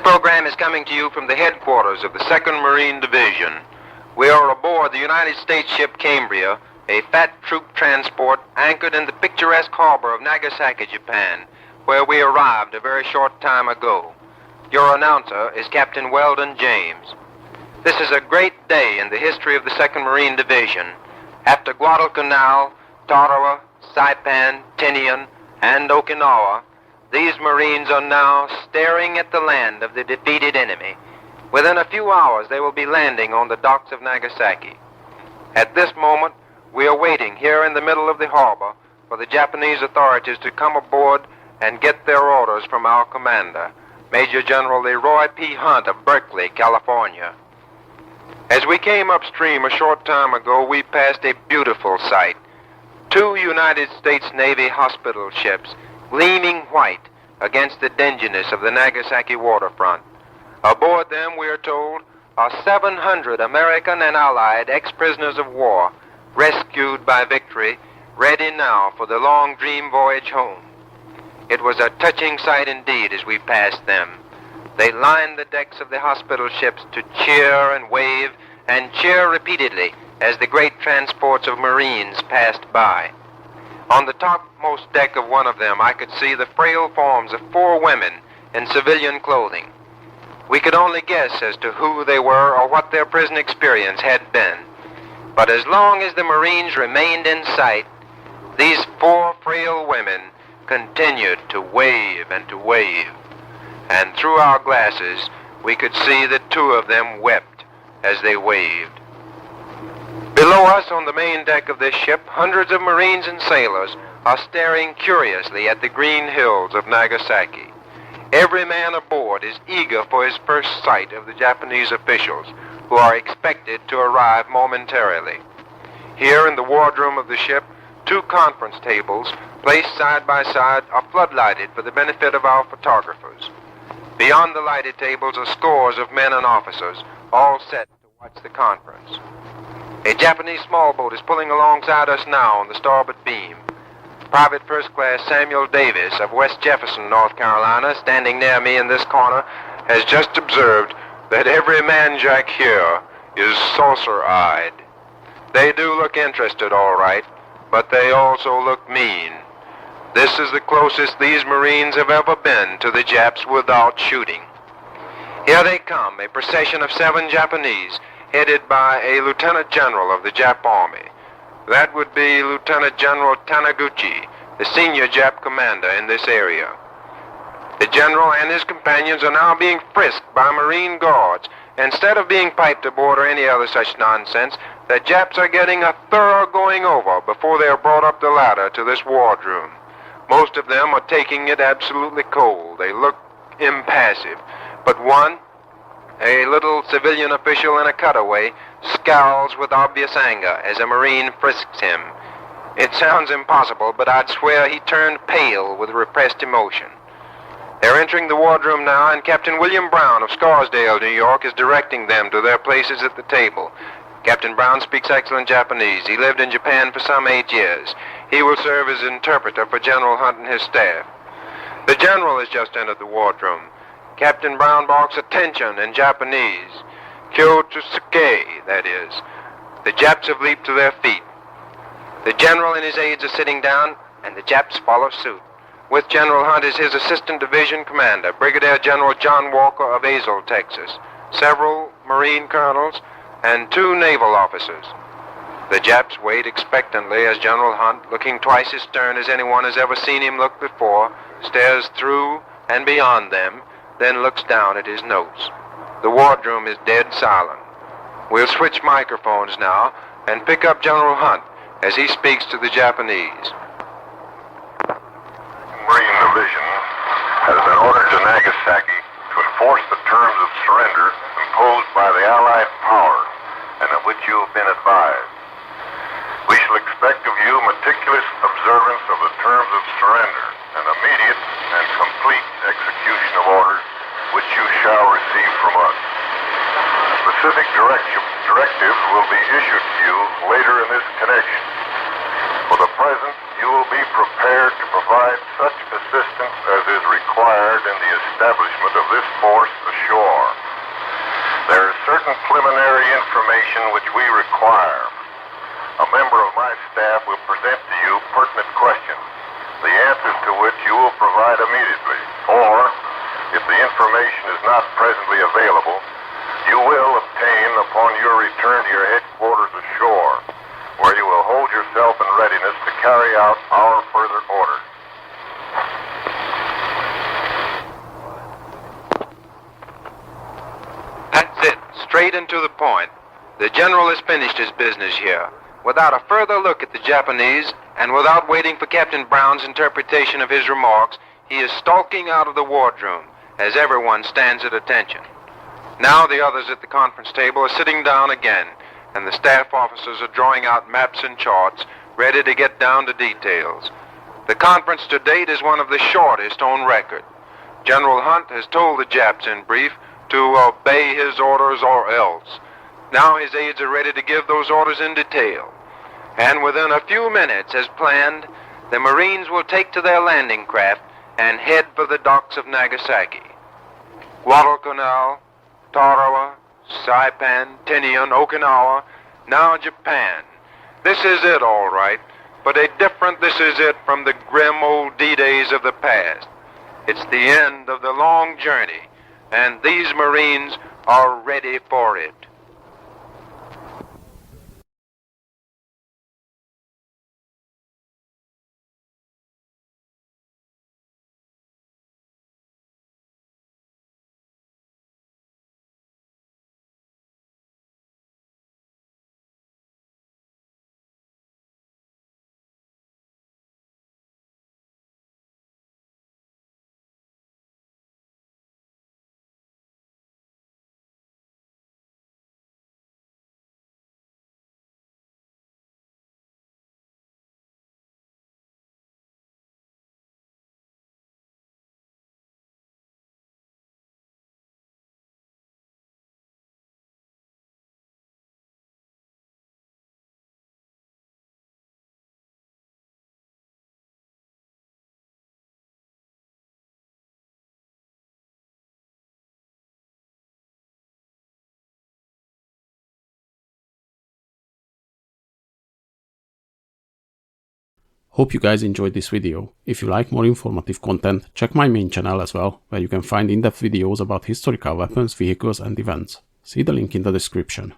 program is coming to you from the headquarters of the 2nd Marine Division. We are aboard the United States ship Cambria, a fat troop transport anchored in the picturesque harbor of Nagasaki, Japan, where we arrived a very short time ago. Your announcer is Captain Weldon James. This is a great day in the history of the 2nd Marine Division. After Guadalcanal, Tarawa, Saipan, Tinian, and Okinawa, these Marines are now staring at the land of the defeated enemy. Within a few hours, they will be landing on the docks of Nagasaki. At this moment, we are waiting here in the middle of the harbor for the Japanese authorities to come aboard and get their orders from our commander, Major General Leroy P. Hunt of Berkeley, California. As we came upstream a short time ago, we passed a beautiful sight. 2 United States Navy hospital ships, gleaming white against the dinginess of the Nagasaki waterfront. Aboard them, we are told, are 700 American and Allied ex-prisoners of war, rescued by victory, ready now for the long dream voyage home. It was a touching sight indeed as we passed them. They lined the decks of the hospital ships to cheer and wave and cheer repeatedly as the great transports of Marines passed by. On the topmost deck of one of them, I could see the frail forms of 4 women in civilian clothing. We could only guess as to who they were or what their prison experience had been. But as long as the Marines remained in sight, these 4 frail women continued to wave and to wave. And through our glasses, we could see that 2 of them wept as they waved. Below us on the main deck of this ship, hundreds of Marines and sailors are staring curiously at the green hills of Nagasaki. Every man aboard is eager for his first sight of the Japanese officials, who are expected to arrive momentarily. Here in the wardroom of the ship, 2 conference tables, placed side by side, are floodlighted for the benefit of our photographers. Beyond the lighted tables are scores of men and officers, all set to watch the conference. A Japanese small boat is pulling alongside us now on the starboard beam. Private First Class Samuel Davis of West Jefferson, North Carolina, standing near me in this corner, has just observed that every man-jack here is saucer-eyed. They do look interested, all right, but they also look mean. This is the closest these Marines have ever been to the Japs without shooting. Here they come, a procession of 7 Japanese, headed by a Lieutenant General of the Jap Army. That would be Lieutenant General Taniguchi, the senior Jap commander in this area. The general and his companions are now being frisked by Marine guards. Instead of being piped aboard or any other such nonsense, the Japs are getting a thorough going over before they are brought up the ladder to this wardroom. Most of them are taking it absolutely cold. They look impassive. But one, a little civilian official in a cutaway, scowls with obvious anger as a Marine frisks him. It sounds impossible, but I'd swear he turned pale with repressed emotion. They're entering the wardroom now, and Captain William Brown of Scarsdale, New York, is directing them to their places at the table. Captain Brown speaks excellent Japanese. He lived in Japan for some 8 years. He will serve as interpreter for General Hunt and his staff. The general has just entered the wardroom. Captain Brown barks attention in Japanese. Kyotosuke, that is. The Japs have leaped to their feet. The general and his aides are sitting down, and the Japs follow suit. With General Hunt is his assistant division commander, Brigadier General John Walker of Azle, Texas, several Marine colonels, and 2 naval officers. The Japs wait expectantly as General Hunt, looking twice as stern as anyone has ever seen him look before, stares through and beyond them, then looks down at his notes. The wardroom is dead silent. We'll switch microphones now and pick up General Hunt as he speaks to the Japanese. Marine Division has been ordered to Nagasaki to enforce the terms of surrender imposed by the Allied power and of which you have been advised. We shall expect of you meticulous observance of the terms of surrender and immediate and complete execution of orders which you shall receive from us. Specific directives will be issued to you later in this connection. For the present, you will be prepared to provide such assistance as is required in the establishment of this force certain preliminary information which we require. A member of my staff will present to you pertinent questions, the answers to which you will provide immediately. Or, if the information is not presently available, you will obtain upon your return to your headquarters ashore, where you will hold yourself in readiness to carry out our further orders. That's it, straight and to the point. The General has finished his business here. Without a further look at the Japanese, and without waiting for Captain Brown's interpretation of his remarks, he is stalking out of the wardroom, as everyone stands at attention. Now the others at the conference table are sitting down again, and the staff officers are drawing out maps and charts, ready to get down to details. The conference to date is one of the shortest on record. General Hunt has told the Japs in brief to obey his orders or else. Now his aides are ready to give those orders in detail. And within a few minutes, as planned, the Marines will take to their landing craft and head for the docks of Nagasaki. Guadalcanal, Tarawa, Saipan, Tinian, Okinawa, now Japan. This is it, all right, but a different this is it from the grim old D-days of the past. It's the end of the long journey, and these Marines are ready for it. Hope you guys enjoyed this video. If you like more informative content, check my main channel as well, where you can find in-depth videos about historical weapons, vehicles and events. See the link in the description.